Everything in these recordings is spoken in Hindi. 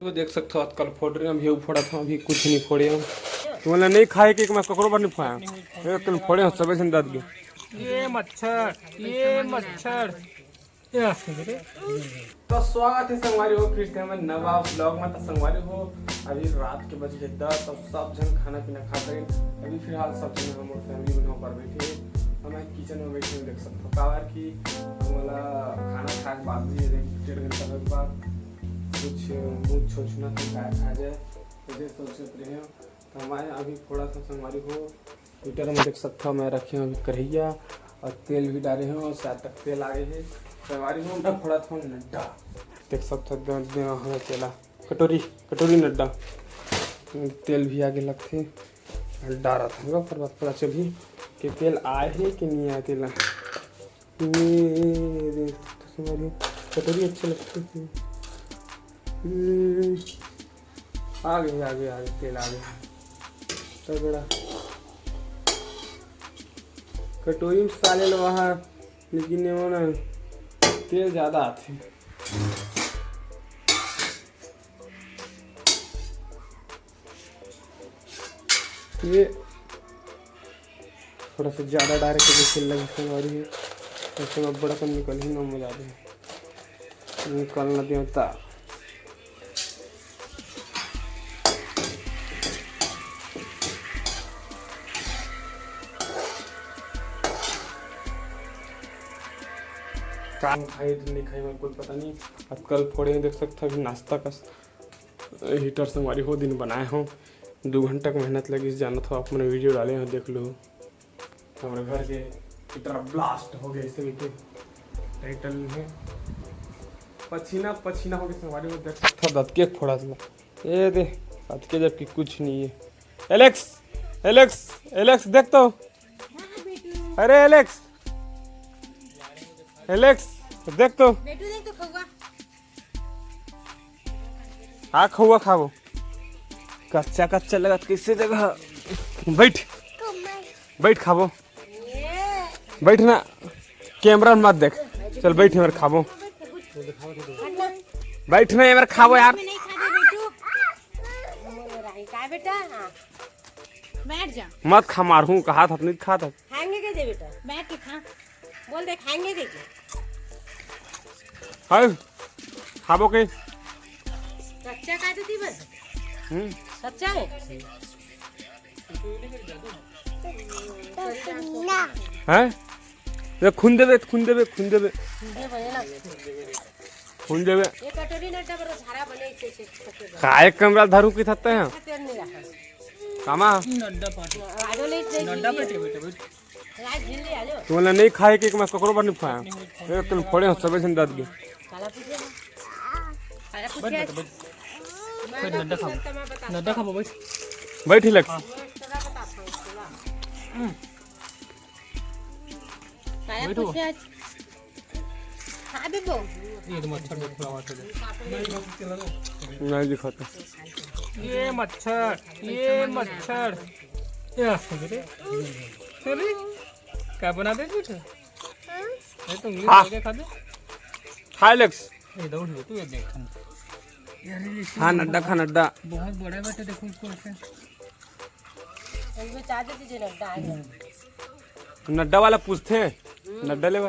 तो देख सकते हो आजकल फोड़ रहे हैं। अभी फोड़ा था, अभी कुछ नहीं फोड़े हम। तो मतलब नहीं खाए कि मैं ककरो बार नहीं खाया एक कल फोड़े सबे से दाद के ये मच्छर तो स्वागत है संगवारी हो फिर से हमें नवा ब्लॉग में। तो संगवारी हो अभी रात के बज गए 10 और सब जन खाना पीना खा रहे हैं। अभी फिलहाल सब जन हम फैमिली में पर बैठे हैं। हमें किचन में बैठे देख सकते हो कावर की हमारा खाना खा के बाद भी 1.5 घंटा के बाद कुछ मुँह छोछना खा जाए मुझे सोच रहे हैं। तो हमारे अभी थोड़ा सा संगवारी हो हीटर में देख सकते हो मैं रखे हैं अभी कढ़ैया और तेल भी डाले हैं और 7 तक तेल आगे है। संगवारी हो उनका थोड़ा था नड्डा देख सकते हो हमें तेला कटोरी कटोरी नड्डा तेल भी आगे लगते डाल रहा था पर बात पता चली कि तेल आए है कि नहीं आए तेल कटोरी अच्छे लगते हैं। आगे आगे आगे तेल आगे तो बड़ा कटोरी में साले वहाँ लेकिन वो ना तेल ज़्यादा आते ये थोड़ा सा ज़्यादा डायरेक्ट जैसे लगी संगवारी है ऐसे में बड़ा कम निकल ही ना मजा दे निकलना देता। काम खाई नहीं खाई मेरे को पता नहीं। अब कल फोड़े देख सकते अभी नाश्ता का हीटर से हमारी हो दिन बनाए हों 2 घंटा की मेहनत लगी जाना था। आप मैंने वीडियो डाले हैं देख लो हमारे घर के हीटर ब्लास्ट हो गए इसे टाइटल में पसीना पसीना हो गया हमारे को देख सकते दत के फोड़ा था ये दे दत के जबकि कुछ नहीं है। एलेक्स एलेक्स एलेक्स देख तो अरे एलेक्स एलेक्स देख तो खौआ खाबो कच्चा कच्चा लगा कैसे जगह बैठ बैठ खाबो बैठ ना कैमरा में मत देख चल बैठ यार खाबो बैठ ना यार खाबो यार मत खा मारू कहा था नहीं खा था खाएंगे क्या बेटा बैठ के खा बोल दे खाएंगे देखिए हाय खाबो के कच्चा खा देती बस कच्चा है ये खून देवे खून देवे खून देवे ये बनेला खून देवे ये कटोरी नट्टा पर झारा बने से काय कमरा धरू की थते हैं तेल नहीं रखा कामा नड्डा पाटी आडो ले नड्डा पाटी बेटे राज झिल ले आलो तो मतलब नहीं खाए कि मैं ककरो बार नहीं खाया एक कल फोड़े सबे से दाद के काला पूछे काला बैठ पूछे बैठ नड्डा खाबो बैठ बैठ ही लग काला पूछे खा भी बो ये तो मच्छर में खुला हुआ था नहीं दिखाता ये मच्छर अरे क्या बना दे कुछ ये तो उंगली लगा के खा दे खा एलेक्स ये दौड़ तू ये देख हाँ नड्डा खा नड्डा बहुत बड़ा बेटे देखो इसको ऐसे इनको चाहते थे नट्टा आए नड्डा वाला पूछते हैं नड्डा ले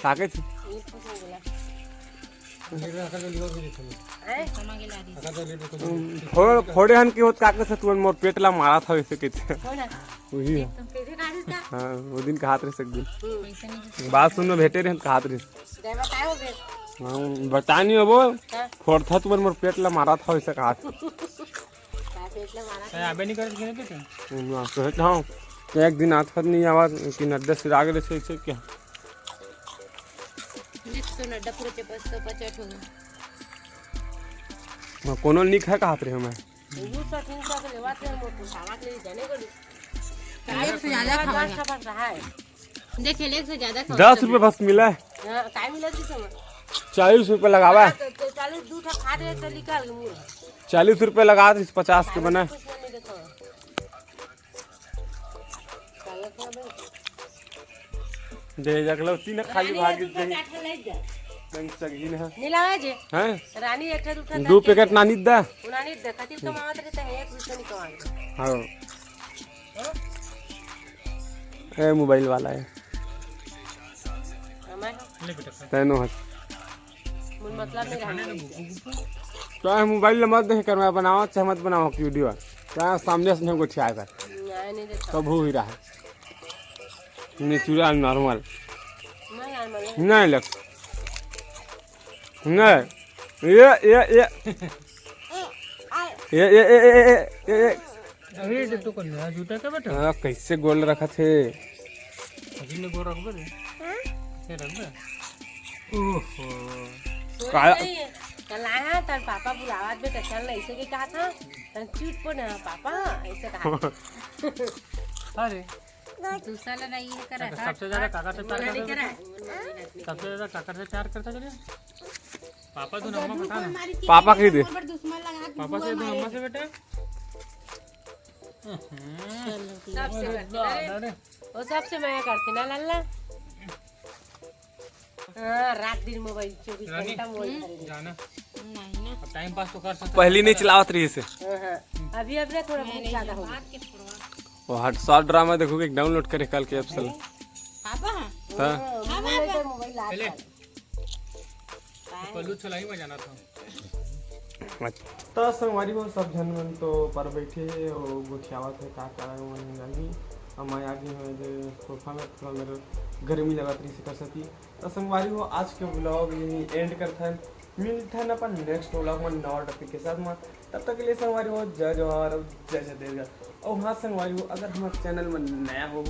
ताके थे ये पूछने बोला फोड़े हन की होत काके से तू मोर पेटला मारा था वैसे कहते हो ना वही है कैसे खा देता हाँ वो दिन कहात रहे एक दिन बात सुन में भेटे रहे कहात रहे दे बताओ बे हाँ बतानी हो वो फोड़ था तू मोर पेटला मारा था वैसे कहा का पेट मारा अबे नहीं कर के बेटे ना कहता हूँ कि एक दिन आत नहीं आवाज कि नड्डा से आगे से क्या तो नड्डा पूरे चपस तो पचट होगा कोनो नहीं खाए कहात रहे हमें ये तो 300 के लेवाते हैं मोटू सावा के लिए जाने को एक से ज्यादा खा रहा है देख एक से ज्यादा 10 रुपये बस मिला है हां टाइम मिला थी समय 40 रुपये लगावा है 40 दूठा खा रहे तो निकाल मुंह 40 रुपये लगा दे 50 के बना दे जगलो तीन खाली भागी संग सगी ने नीलावा जे हैं रानी एक उठा 2 पैकेट नानी दा उनानी देखती कमावत रहते हैं 1 रुपया नहीं कमाते हां ए मोबाइल वाला है हमारे ले बेटा तैनो है मुन मतलब नहीं रहने तो मोबाइल मत देख कर मैं बनाओ चाहे मत बनाओ वीडियो क्या सामने से हमको ठिया कर नहीं देखा सब हो ही रहा है नेचुरल नॉर्मल मैं यार मैं नहीं लग नहीं ये अरे ये तो कर लिया झूठा क्या बेटा हाँ, कैसे गोल रखा थे अभी ने गोर रख दे ये रख दे ओहो कल आया तर पापा बुलावत बेटा चल ना ऐसे के कहा था तर चूट पर ना पापा ऐसे कहा अरे दूसरा नहीं करा सबसे ज्यादा काका से प्यार नहीं करता करा सबसे ज्यादा काका से प्यार करता चलिए पापा तू नम्मा बता ना पापा की दे पापा से तू नम्मा से बेटा सबसे करते वो सबसे मैं करती ना लल्ला हाँ रात दिन मोबाइल 24 घंटा मोबाइल जाना अब टाइम पास तो कर सकता पहली नहीं चलावत रही से अभी अभी थोड़ा बहुत ज्यादा हो वो हट शॉर्ट ड्रामा देखो कि डाउनलोड करे कल के ऐप से पापा हाँ मोबाइल पहले पल्लू चलाई में जाना था तो संगवारी हो सब जन मन तो पर बैठे और गुठियावत है का मन जानी मैं आगे है जो सोफा में थोड़ा मेरे गर्मी लगत रही से कर सकी तो संगवारी हो आज के ब्लॉग यही एंड करता है मिलता है ना अपन नेक्स्ट व्लॉग में नवा टॉपिक के साथ में तब तक के लिए संगवारी हो जय जवाहर और जय जय देवगा और हाँ संगवारी हो अगर हमारे चैनल में नया हो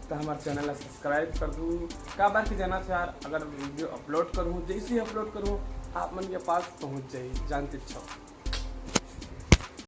तो हमारे चैनल सब्सक्राइब कर दूँ का बार की जाना चाह अगर वीडियो अपलोड करूँ जैसे ही अपलोड करूँ आप मन के पास पहुँच जाइए जानते छो।